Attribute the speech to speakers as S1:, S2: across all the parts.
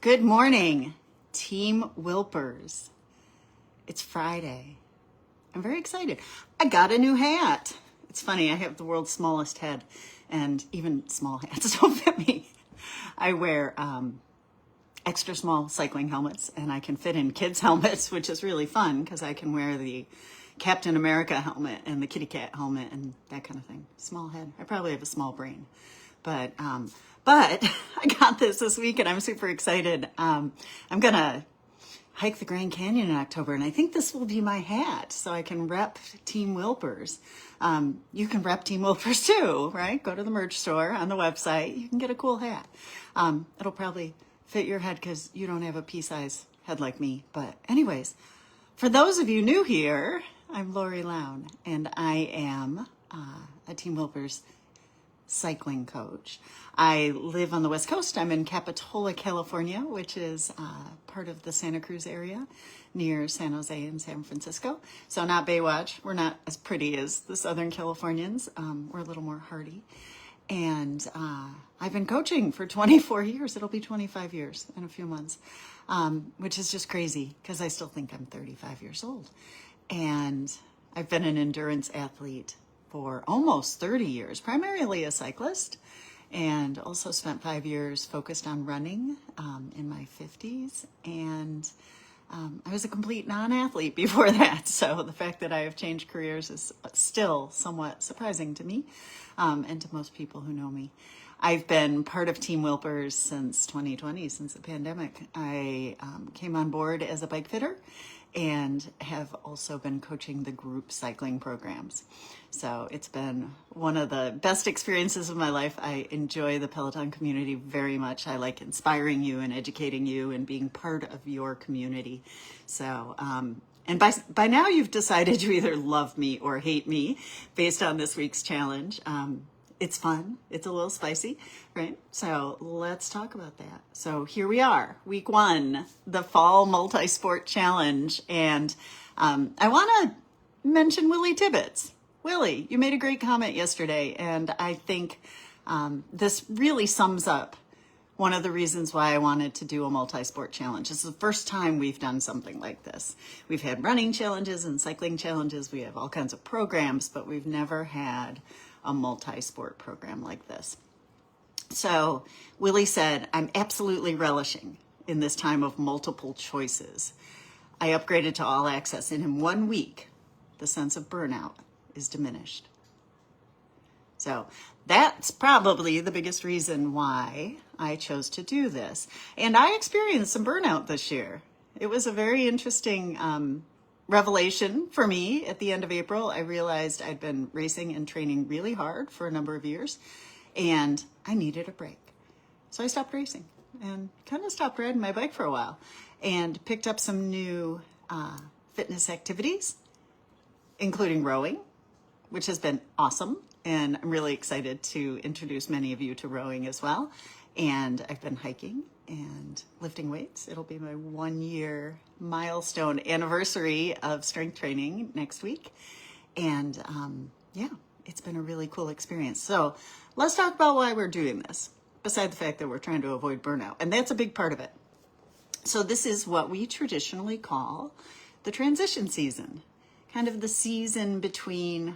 S1: Good morning, Team Wilpers. It's Friday. I'm very excited. I got a new hat. It's funny, I have the world's smallest head, and even small hats don't fit me. I wear extra small cycling helmets, and I can fit in kids' helmets, which is really fun because I can wear the Captain America helmet and the kitty cat helmet and that kind of thing. Small head. I probably have a small brain. But I got this week and I'm super excited. I'm going to hike the Grand Canyon in October, and I think this will be my hat so I can rep Team Wilpers. You can rep Team Wilpers too, right? Go to the merch store on the website. You can get a cool hat. It'll probably fit your head because you don't have a pea-size head like me. But anyways, for those of you new here, I'm Lorri Lee Lown, and I am a Team Wilpers Cycling Coach. I live on the West Coast. I'm in Capitola, California, which is part of the Santa Cruz area near San Jose and San Francisco. So not Baywatch. We're not as pretty as the Southern Californians. We're a little more hardy. And I've been coaching for 24 years. It'll be 25 years in a few months, which is just crazy because I still think I'm 35 years old. And I've been an endurance athlete for almost 30 years, primarily a cyclist, and also spent 5 years focused on running in my 50s. And I was a complete non-athlete before that. So the fact that I have changed careers is still somewhat surprising to me and to most people who know me. I've been part of Team Wilpers since 2020, since the pandemic. I came on board as a bike fitter and have also been coaching the group cycling programs. So it's been one of the best experiences of my life. I enjoy the Peloton community very much. I like inspiring you and educating you and being part of your community. So, and by now you've decided to either love me or hate me based on this week's challenge. It's fun. It's a little spicy, right? So let's talk about that. So here we are, week 1, the Fall Multi-Sport Challenge. And I want to mention Willie Tibbetts. Willie, you made a great comment yesterday, and I think this really sums up one of the reasons why I wanted to do a multi-sport challenge. It's the first time we've done something like this. We've had running challenges and cycling challenges. We have all kinds of programs, but we've never had a multi-sport program like this. So Willie said, I'm absolutely relishing in this time of multiple choices. I upgraded to all access, and in 1 week, the sense of burnout is diminished. So that's probably the biggest reason why I chose to do this. And I experienced some burnout this year. It was a very interesting revelation for me. At the end of April, I realized I'd been racing and training really hard for a number of years, and I needed a break. So I stopped racing and kind of stopped riding my bike for a while and picked up some new fitness activities, including rowing, which has been awesome. And I'm really excited to introduce many of you to rowing as well. And I've been hiking and lifting weights. It'll be my 1-year milestone anniversary of strength training next week. And yeah, it's been a really cool experience. So let's talk about why we're doing this, beside the fact that we're trying to avoid burnout. And that's a big part of it. So this is what we traditionally call the transition season, kind of the season between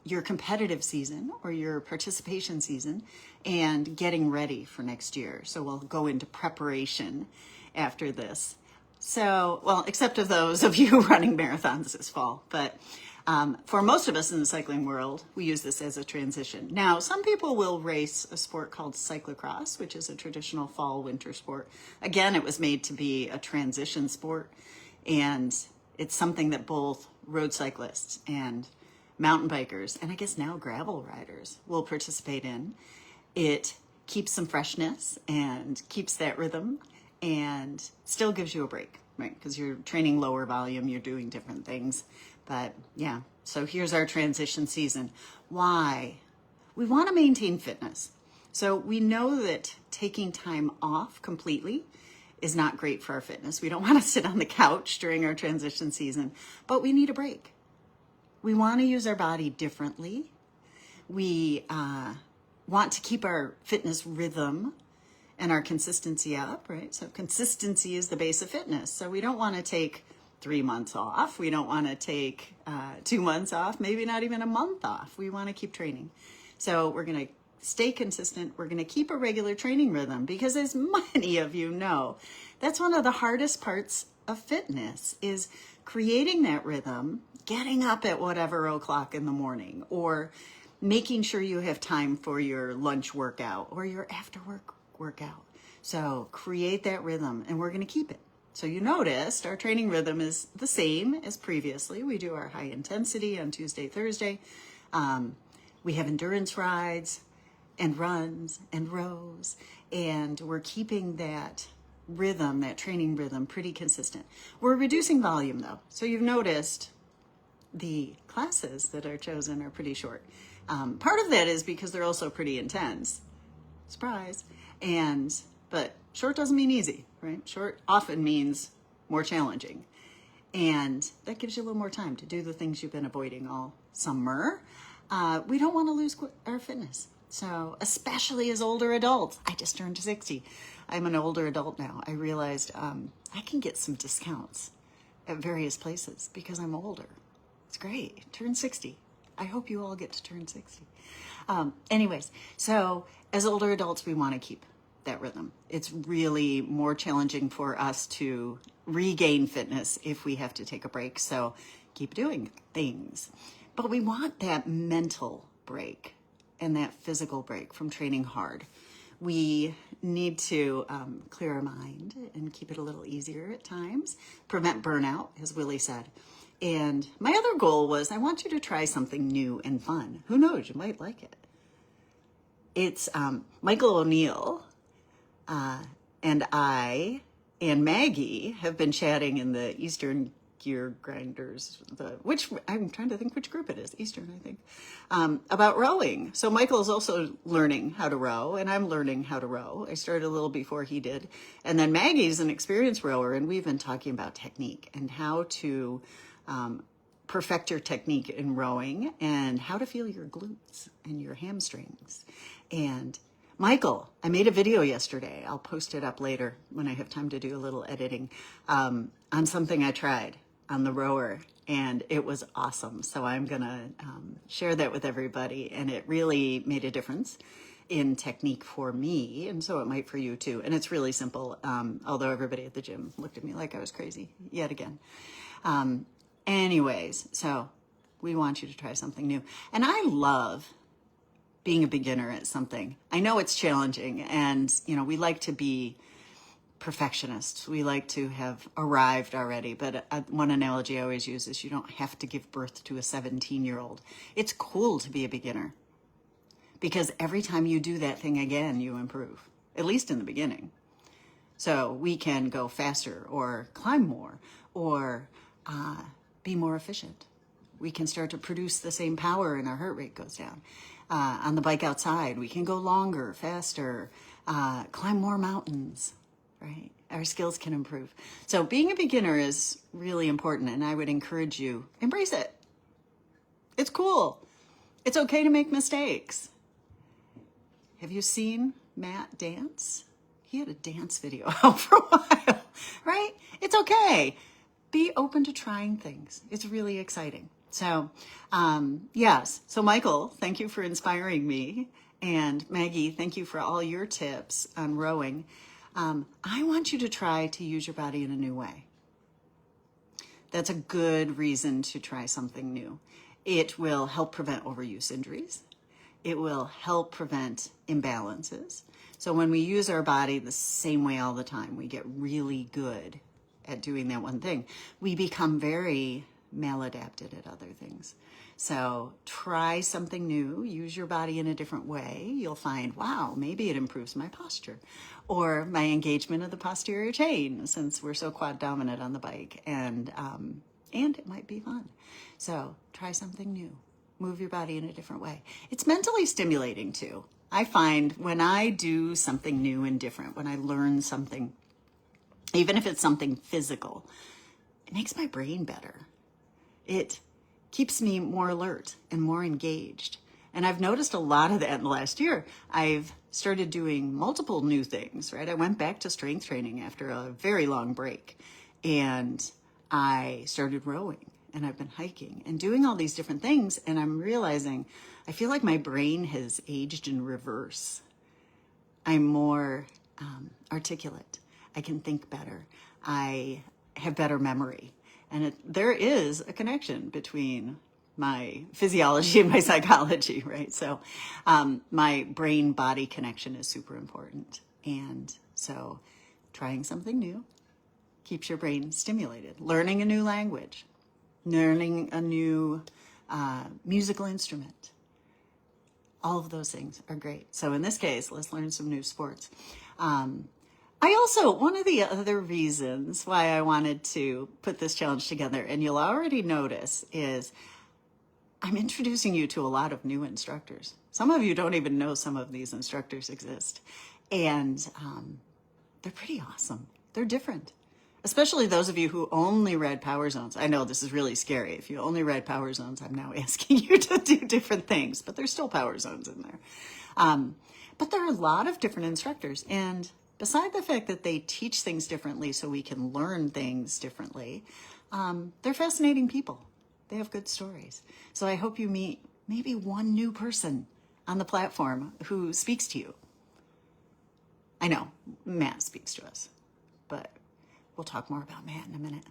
S1: your competitive season or your participation season and getting ready for next year. So we'll go into preparation after this. So, well, except of those of you running marathons this fall, but for most of us in the cycling world, we use this as a transition. Now, some people will race a sport called cyclocross, which is a traditional fall winter sport. Again, it was made to be a transition sport, and it's something that both road cyclists and mountain bikers, and I guess now gravel riders, will participate in. It keeps some freshness and keeps that rhythm and still gives you a break, right? Because you're training lower volume, you're doing different things. But yeah, so here's our transition season. Why? We want to maintain fitness. So we know that taking time off completely is not great for our fitness. We don't want to sit on the couch during our transition season, but we need a break. We want to use our body differently. We want to keep our fitness rhythm and our consistency up, right? So consistency is the base of fitness. So we don't want to take 3 months off. We don't want to take 2 months off, maybe not even a month off. We want to keep training. So we're going to stay consistent. We're going to keep a regular training rhythm because, as many of you know, that's one of the hardest parts of fitness is creating that rhythm, getting up at whatever o'clock in the morning, or making sure you have time for your lunch workout or your after work workout. So create that rhythm, and we're going to keep it. So you noticed our training rhythm is the same as previously. We do our high intensity on Tuesday, Thursday. We have endurance rides and runs and rows, and we're keeping that rhythm, that training rhythm, pretty consistent. We're reducing volume though. So you've noticed the classes that are chosen are pretty short. Part of that is because they're also pretty intense. Surprise. But short doesn't mean easy, right? Short often means more challenging. And that gives you a little more time to do the things you've been avoiding all summer. We don't want to lose our fitness. So especially as older adults, I just turned 60. I'm an older adult now. I realized I can get some discounts at various places because I'm older. It's great. Turn 60. I hope you all get to turn 60. Anyways, so as older adults, we want to keep that rhythm. It's really more challenging for us to regain fitness if we have to take a break. So keep doing things. But we want that mental break and that physical break from training hard. We need to clear our mind and keep it a little easier at times, prevent burnout, as Willie said. And my other goal was I want you to try something new and fun. Who knows, you might like it. It's Michael O'Neill and I and Maggie have been chatting in the Eastern Gear Grinders, which I'm trying to think which group it is, Eastern, I think, about rowing. So Michael's also learning how to row, and I'm learning how to row. I started a little before he did. And then Maggie's an experienced rower, and we've been talking about technique and how to perfect your technique in rowing and how to feel your glutes and your hamstrings. And Michael, I made a video yesterday. I'll post it up later when I have time to do a little editing on something I tried on the rower, and it was awesome. So I'm going to share that with everybody, and it really made a difference in technique for me, and so it might for you too. And it's really simple, although everybody at the gym looked at me like I was crazy yet again. Anyways, so we want you to try something new. And I love being a beginner at something. I know it's challenging, and we like to be perfectionists. We like to have arrived already, but one analogy I always use is you don't have to give birth to a 17-year-old. It's cool to be a beginner because every time you do that thing again, you improve, at least in the beginning. So we can go faster or climb more or be more efficient. We can start to produce the same power and our heart rate goes down. On the bike outside, we can go longer, faster, climb more mountains, right? Our skills can improve. So being a beginner is really important, and I would encourage you, embrace it. It's cool. It's okay to make mistakes. Have you seen Matt dance? He had a dance video out for a while, right? It's okay. Be open to trying things. It's really exciting. So, yes. So Michael, thank you for inspiring me. And Maggie, thank you for all your tips on rowing. I want you to try to use your body in a new way. That's a good reason to try something new. It will help prevent overuse injuries. It will help prevent imbalances. So when we use our body the same way all the time, we get really good at doing that one thing. We become very maladapted at other things. So try something new, use your body in a different way. You'll find, wow, maybe it improves my posture or my engagement of the posterior chain, since we're so quad dominant on the bike, and it might be fun. So try something new, move your body in a different way. It's mentally stimulating too. I find when I do something new and different, when I learn something, even if it's something physical, it makes my brain better. It keeps me more alert and more engaged. And I've noticed a lot of that in the last year. I've started doing multiple new things, right? I went back to strength training after a very long break, and I started rowing, and I've been hiking and doing all these different things. And I'm realizing I feel like my brain has aged in reverse. I'm more articulate. I can think better. I have better memory. And there is a connection between my physiology and my psychology, right? So my brain-body connection is super important. And so trying something new keeps your brain stimulated. Learning a new language, learning a new musical instrument. All of those things are great. So in this case, let's learn some new sports. One of the other reasons why I wanted to put this challenge together, and you'll already notice, is I'm introducing you to a lot of new instructors. Some of you don't even know some of these instructors exist. And they're pretty awesome. They're different. Especially those of you who only read Power Zones. I know this is really scary. If you only read Power Zones, I'm now asking you to do different things, but there's still Power Zones in there. But there are a lot of different instructors. And beside the fact that they teach things differently so we can learn things differently, they're fascinating people. They have good stories. So I hope you meet maybe one new person on the platform who speaks to you. I know Matt speaks to us, but we'll talk more about Matt in a minute.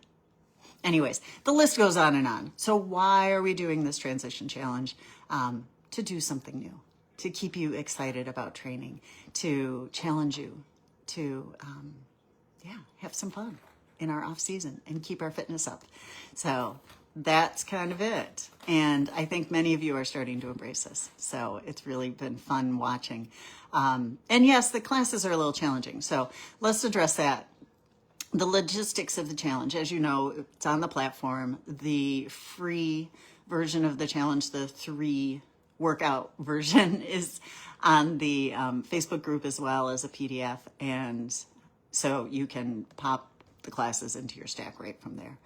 S1: Anyways, the list goes on and on. So why are we doing this transition challenge? To do something new, to keep you excited about training, to challenge you, to have some fun in our off season and keep our fitness up. So that's kind of it. And I think many of you are starting to embrace this. So it's really been fun watching. And yes, the classes are a little challenging. So let's address that. The logistics of the challenge, as you know, it's on the platform. The free version of the challenge, the 3 workout version, is on the Facebook group as well as a PDF. And so you can pop the classes into your stack right from there.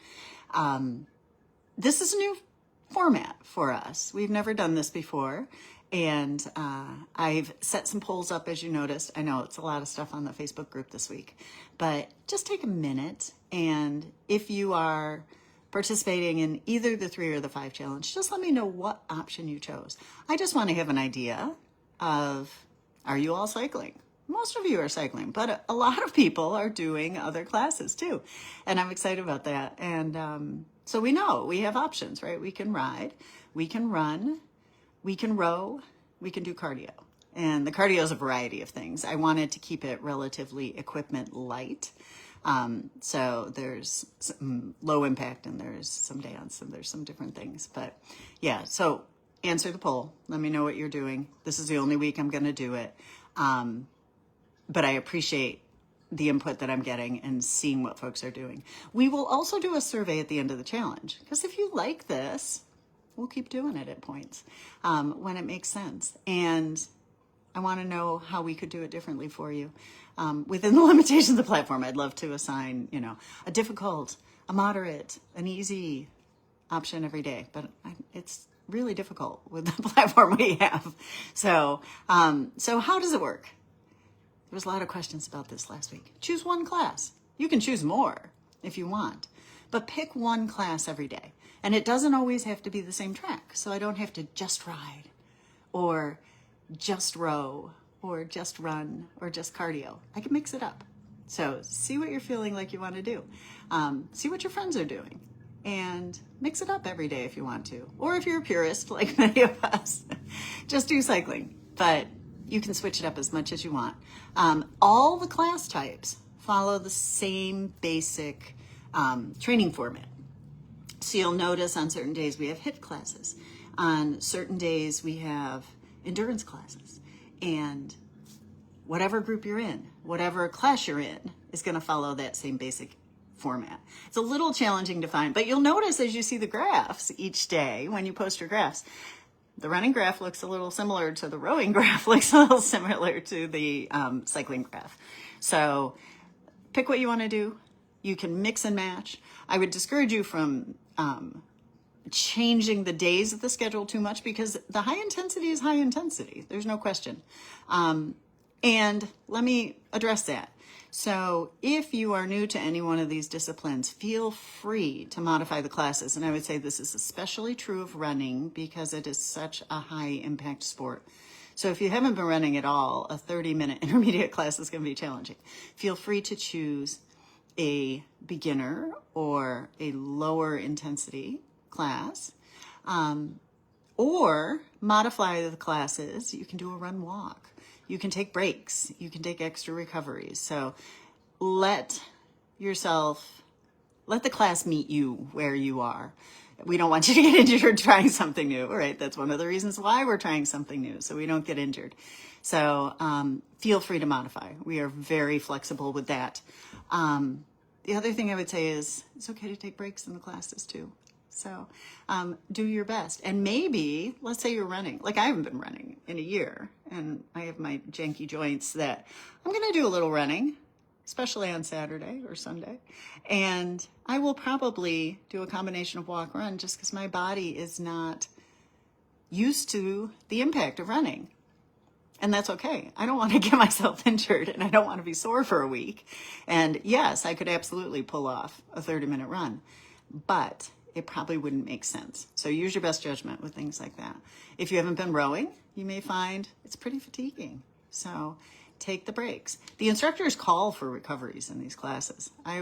S1: This is a new format for us. We've never done this before. And I've set some polls up, as you noticed. I know it's a lot of stuff on the Facebook group this week, but just take a minute. And if you are participating in either the 3 or the 5 challenge, just let me know what option you chose. I just want to have an idea of, are you all cycling? Most of you are cycling, but a lot of people are doing other classes too. And I'm excited about that. And so we know we have options, right? We can ride, we can run, we can row, we can do cardio. And the cardio is a variety of things. I wanted to keep it relatively equipment light. So there's some low impact and there's some dance and there's some different things. But yeah, so answer the poll. Let me know what you're doing. This is the only week I'm going to do it. But I appreciate the input that I'm getting and seeing what folks are doing. We will also do a survey at the end of the challenge, because if you like this, we'll keep doing it at points when it makes sense. And I want to know how we could do it differently for you. Within the limitations of the platform, I'd love to assign, a difficult, a moderate, an easy option every day. But it's really difficult with the platform we have. So how does it work? There was a lot of questions about this last week. Choose one class. You can choose more if you want, but pick one class every day. And it doesn't always have to be the same track. So I don't have to just ride or just row or just run or just cardio. I can mix it up. So see what you're feeling like you want to do. See what your friends are doing and mix it up every day if you want to. Or if you're a purist like many of us, just do cycling. But you can switch it up as much as you want. All the class types follow the same basic training format. So you'll notice on certain days we have HIIT classes. On certain days we have endurance classes. And whatever group you're in, whatever class you're in, is going to follow that same basic format. It's a little challenging to find, but you'll notice as you see the graphs each day when you post your graphs, the running graph looks a little similar to the rowing graph, looks a little similar to the cycling graph. So pick what you want to do. You can mix and match. I would discourage you from changing the days of the schedule too much, because the high intensity is high intensity. There's no question. And let me address that. So if you are new to any one of these disciplines, feel free to modify the classes. And I would say this is especially true of running because it is such a high impact sport. So if you haven't been running at all, a 30-minute intermediate class is going to be challenging. Feel free to choose a beginner or a lower intensity class, or modify the classes. You can do a run walk. You can take breaks. You can take extra recoveries. So let the class meet you where you are. We don't want you to get injured trying something new, right? That's one of the reasons why we're trying something new, so we don't get injured. So feel free to modify. We are very flexible with that. The other thing I would say is it's okay to take breaks in the classes too. So do your best. And maybe, let's say you're running, like I haven't been running in a year, and I have my janky joints that I'm going to do a little running, especially on Saturday or Sunday. And I will probably do a combination of walk run just because my body is not used to the impact of running. And that's okay. I don't want to get myself injured, and I don't want to be sore for a week. And yes, I could absolutely pull off a 30-minute run, but it probably wouldn't make sense. So use your best judgment with things like that. If you haven't been rowing, you may find it's pretty fatiguing. So take the breaks. The instructors call for recoveries in these classes. I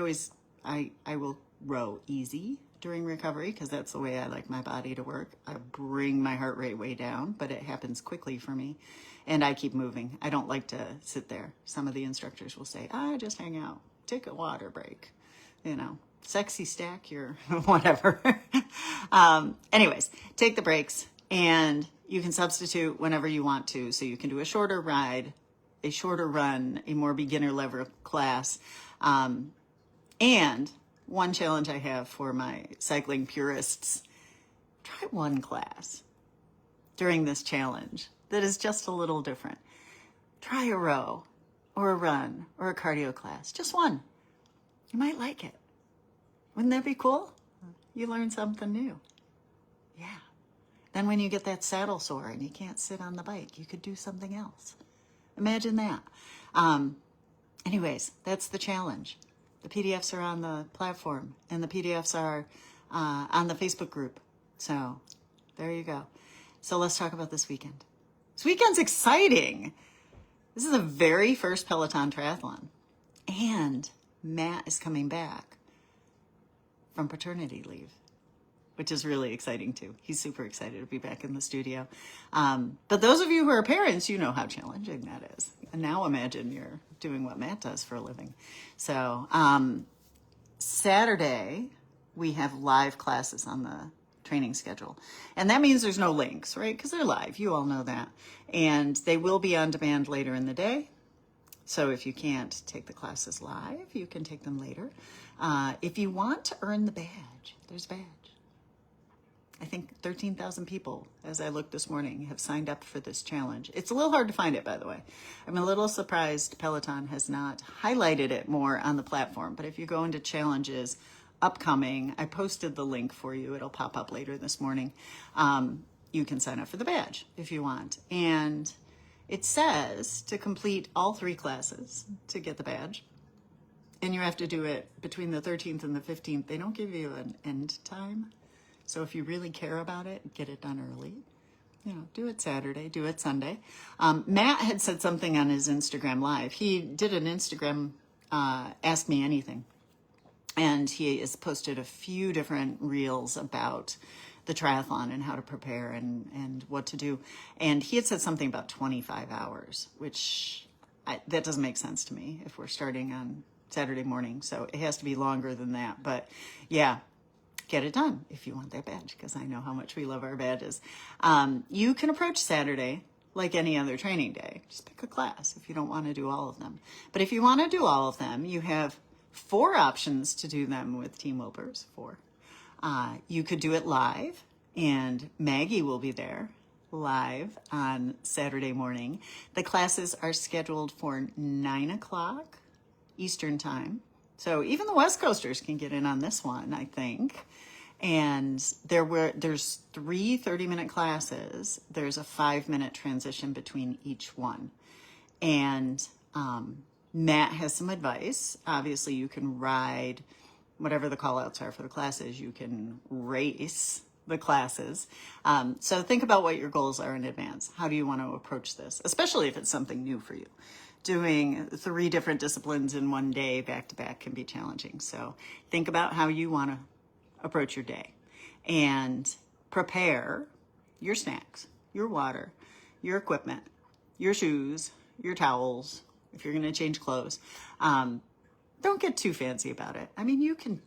S1: will row easy during recovery because that's the way I like my body to work. I bring my heart rate way down, but it happens quickly for me. And I keep moving. I don't like to sit there. Some of the instructors will say, just hang out, take a water break, sexy stack your whatever. Anyways, take the breaks, and you can substitute whenever you want to. So you can do a shorter ride, a shorter run, a more beginner level class. And one challenge I have for my cycling purists, try one class during this challenge that is just a little different. Try a row or a run or a cardio class, just one. You might like it. Wouldn't that be cool? You learn something new. Yeah. Then when you get that saddle sore and you can't sit on the bike, you could do something else. Imagine that. Anyways, that's the challenge. The PDFs are on the platform, and the PDFs are on the Facebook group. So there you go. So let's talk about this weekend. This weekend's exciting. This is the very first Peloton triathlon. And Matt is coming back from paternity leave, which is really exciting too. He's super excited to be back in the studio. But those of you who are parents, you know how challenging that is. And now imagine you're doing what Matt does for a living. So Saturday, we have live classes on the training schedule. And that means there's no links, right? Because they're live. You all know that. And they will be on demand later in the day. So if you can't take the classes live, you can take them later. If you want to earn the badge, there's a badge. I think 13,000 people, as I looked this morning, have signed up for this challenge. It's a little hard to find it, by the way. I'm a little surprised Peloton has not highlighted it more on the platform. But if you go into challenges upcoming, I posted the link for you. It'll pop up later this morning. You can sign up for the badge if you want. And it says to complete all 3 classes to get the badge. And you have to do it between the 13th and the 15th. They don't give you an end time. So if you really care about it, get it done early. Do it Saturday, do it Sunday. Matt had said something on his Instagram Live. He did an Instagram Ask Me Anything. And he has posted a few different reels about the triathlon and how to prepare and what to do. And he had said something about 25 hours, which that doesn't make sense to me if we're starting on Saturday morning. So it has to be longer than that. But yeah, get it done if you want that badge, because I know how much we love our badges. You can approach Saturday like any other training day. Just pick a class if you don't want to do all of them. But if you want to do all of them, you have 4 options to do them with Team Wilpers. 4. You could do it live, and Maggie will be there live on Saturday morning. The classes are scheduled for 9 o'clock Eastern time. So even the West Coasters can get in on this one, I think. And there's 3 30-minute classes. There's a 5-minute transition between each one. And Matt has some advice. Obviously, you can ride whatever the call outs are for the classes. You can race the classes. So think about what your goals are in advance. How do you want to approach this? Especially if it's something new for you. Doing 3 different disciplines in one day back to back can be challenging. So think about how you want to approach your day and prepare your snacks, your water, your equipment, your shoes, your towels, if you're going to change clothes. Don't get too fancy about it. I mean, you can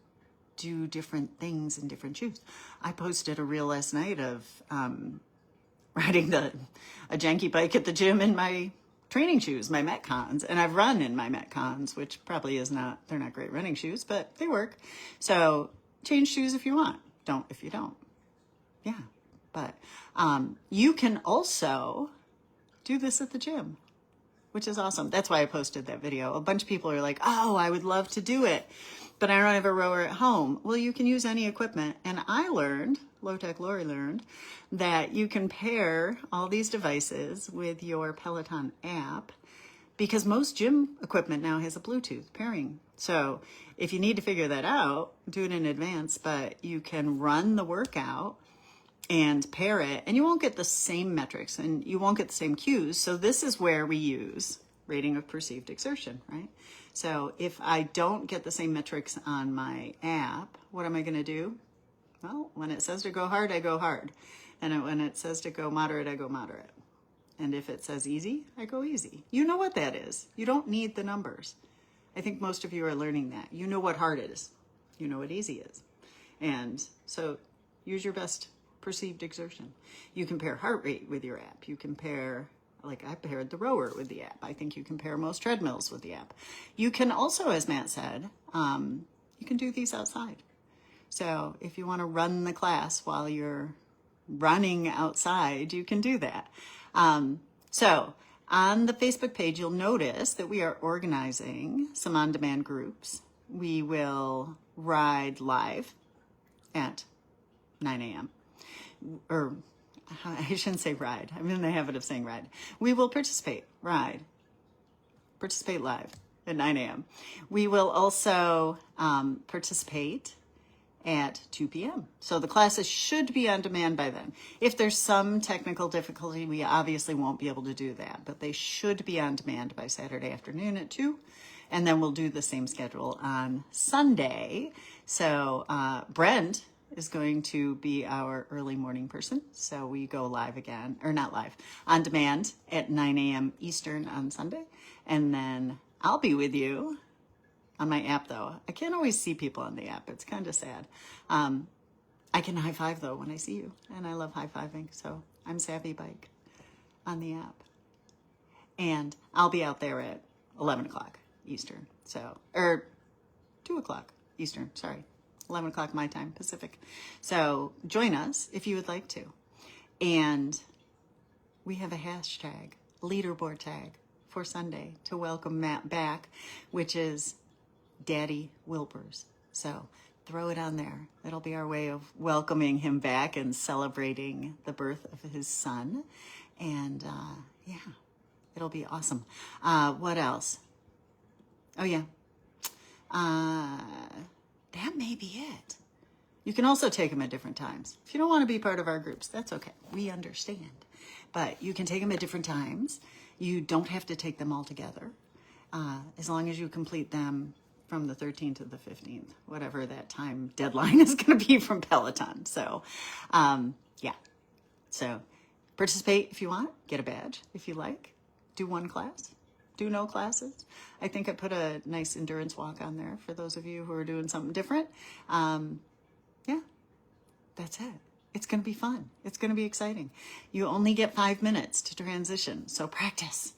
S1: do different things in different shoes. I posted a reel last night of riding a janky bike at the gym in my training shoes, my Metcons, and I've run in my Metcons, which probably they're not great running shoes, but they work. So change shoes if you want. Don't if you don't. Yeah. But you can also do this at the gym, which is awesome. That's why I posted that video. A bunch of people are like, oh, I would love to do it, but I don't have a rower at home. Well, you can use any equipment. And I learned, Low-Tech Lorri learned, that you can pair all these devices with your Peloton app, because most gym equipment now has a Bluetooth pairing. So if you need to figure that out, do it in advance, but you can run the workout and pair it, and you won't get the same metrics and you won't get the same cues. So this is where we use rating of perceived exertion, right? So if I don't get the same metrics on my app, what am I going to do? Well, when it says to go hard, I go hard. And when it says to go moderate, I go moderate. And if it says easy, I go easy. You know what that is. You don't need the numbers. I think most of you are learning that. You know what hard is. You know what easy is. And so use your best perceived exertion. You can pair heart rate with your app. You can pair, like I paired the rower with the app. I think you can pair most treadmills with the app. You can also, as Matt said, you can do these outside. So if you want to run the class while you're running outside, you can do that. So on the Facebook page, you'll notice that we are organizing some on-demand groups. We will ride live at 9 a.m. Or I shouldn't say ride. I'm in the habit of saying ride. We will participate live at 9 a.m. We will also participate at 2 p.m. So the classes should be on demand by then. If there's some technical difficulty, we obviously won't be able to do that, but they should be on demand by Saturday afternoon at 2. And then we'll do the same schedule on Sunday. So Brent is going to be our early morning person. So we go live again, or not live, on demand at 9 a.m. Eastern on Sunday. And then I'll be with you on my app, though. I can't always see people on the app. It's kind of sad. I can high five, though, when I see you. And I love high fiving. So I'm Savvy Bike on the app. And I'll be out there at 11 o'clock Eastern. Or 2 o'clock Eastern, sorry. 11 o'clock my time, Pacific. So join us if you would like to. And we have a hashtag, leaderboard tag for Sunday to welcome Matt back, which is Daddy Wilpers. So throw it on there. It'll be our way of welcoming him back and celebrating the birth of his son. And yeah, it'll be awesome. What else? Oh yeah. That may be it. You can also take them at different times. If you don't want to be part of our groups, that's okay. We understand. But you can take them at different times. You don't have to take them all together. As long as you complete them from the 13th to the 15th, whatever that time deadline is going to be from Peloton. So, yeah. So participate if you want. Get a badge if you like. Do one class. Do no classes. I think I put a nice endurance walk on there for those of you who are doing something different. Yeah, that's it. It's going to be fun. It's going to be exciting. You only get 5 minutes to transition, so practice.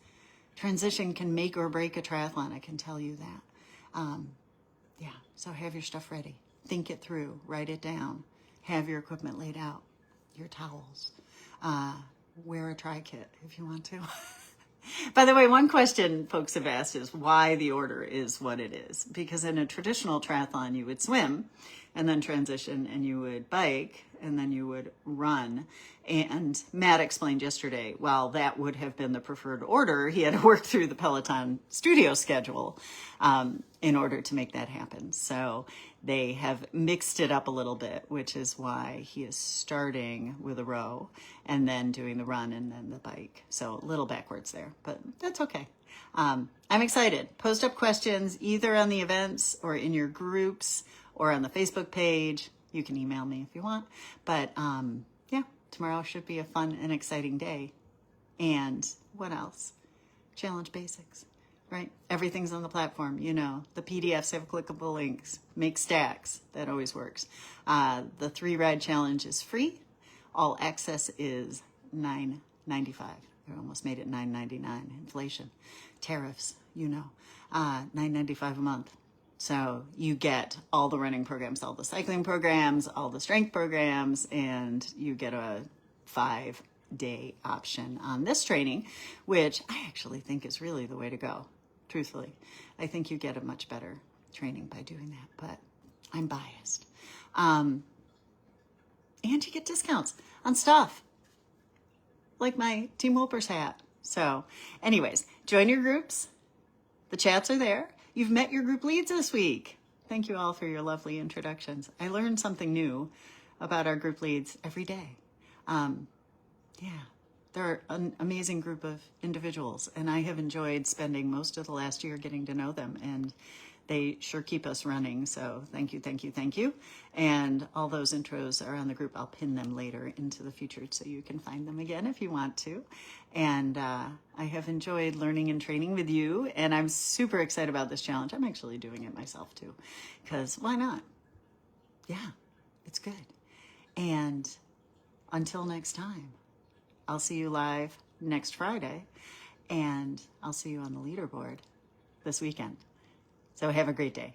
S1: Transition can make or break a triathlon, I can tell you that. Yeah, so have your stuff ready. Think it through. Write it down. Have your equipment laid out. Your towels. Wear a tri-kit if you want to. By the way, one question folks have asked is why the order is what it is. Because in a traditional triathlon, you would swim, and then transition and you would bike and then you would run. And Matt explained yesterday, while that would have been the preferred order, he had to work through the Peloton studio schedule in order to make that happen. So they have mixed it up a little bit, which is why he is starting with a row and then doing the run and then the bike. So a little backwards there, but that's okay. I'm excited. Post up questions either on the events or in your groups or on the Facebook page. You can email me if you want. But yeah, tomorrow should be a fun and exciting day. And what else? Challenge basics, right? Everything's on the platform. You know, the PDFs have clickable links. Make stacks. That always works. The 3-ride challenge is free. All access is $9.95. I almost made it $9.99. Inflation, tariffs, you know, $9.95 a month. So you get all the running programs, all the cycling programs, all the strength programs, and you get a 5-day option on this training, which I actually think is really the way to go. Truthfully, I think you get a much better training by doing that, but I'm biased. And you get discounts on stuff, like my Team Wilpers hat. So anyways, join your groups. The chats are there. You've met your group leads this week. Thank you all for your lovely introductions. I learned something new about our group leads every day. Yeah, they're an amazing group of individuals, and I have enjoyed spending most of the last year getting to know them, and they sure keep us running. So thank you, thank you, thank you. And all those intros are on the group. I'll pin them later into the future so you can find them again if you want to. And I have enjoyed learning and training with you, and I'm super excited about this challenge. I'm actually doing it myself too, because why not? Yeah, it's good. And until next time, I'll see you live next Friday, and I'll see you on the leaderboard this weekend. So have a great day.